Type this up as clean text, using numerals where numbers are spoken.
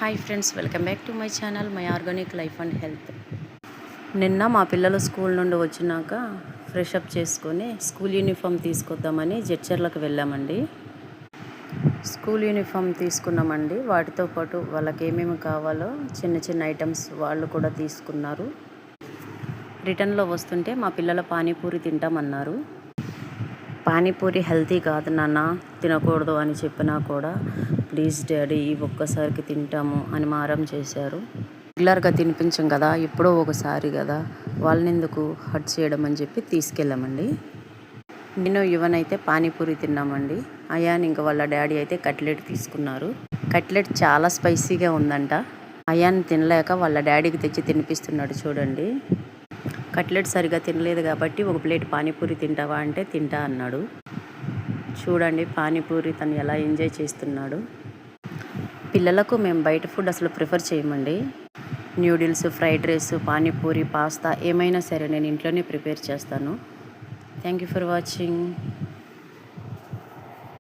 Hi friends, welcome back to my channel my organic life and health. నిన్న మా పిల్లలు school నుండి వచ్చినాక ఫ్రెష్ అప్ చేసుకొని స్కూల్ యూనిఫామ్ తీసుకొద్దామని జడ్చర్లకు వెళ్ళామండి. స్కూల్ యూనిఫామ్ తీసుకున్నామండి. వాటితో పాటు వాళ్ళకి ఏమేమి కావాలో చిన్న చిన్న ఐటమ్స్ వాళ్ళు కూడా తీసుకున్నారు. రిటర్న్లో వస్తుంటే మా పిల్లల పానీపూరి తింటామన్నారు. పానీపూరి హెల్తీ కాదు నాన్న, తినకూడదు అని చెప్పినా కూడా ప్లీజ్ డాడీ ఈ ఒక్కసారికి తింటాము అని మారం చేశారు. రెగ్యులర్గా తినిపించం కదా, ఎప్పుడో ఒకసారి కదా, వాళ్ళని ఎందుకు హర్ట్ చేయడం అని చెప్పి తీసుకెళ్ళామండి. నేను యువనైతే పానీపూరి తిన్నామండి. అయాన్ ఇంకా వాళ్ళ డాడీ అయితే కట్లెట్ తీసుకున్నారు. కట్లెట్ చాలా స్పైసీగా ఉందంట. అయాన్ తినలేక వాళ్ళ డాడీకి తెచ్చి తినిపిస్తున్నాడు. చూడండి, కట్లెట్ సరిగా తినలేదు కాబట్టి ఒక ప్లేట్ పానీపూరి తింటావా అంటే తింటా అన్నాడు. చూడండి పానీపూరి తను ఎలా ఎంజాయ్ చేస్తున్నాడు. పిల్లలకు మేము బయట ఫుడ్ అసలు ప్రిఫర్ చేయమండి. Noodles, fried rice, panipuri, pasta ఏమైనా సరే నేను ఇంట్లోనే ప్రిపేర్ చేస్తాను. Thank you for watching.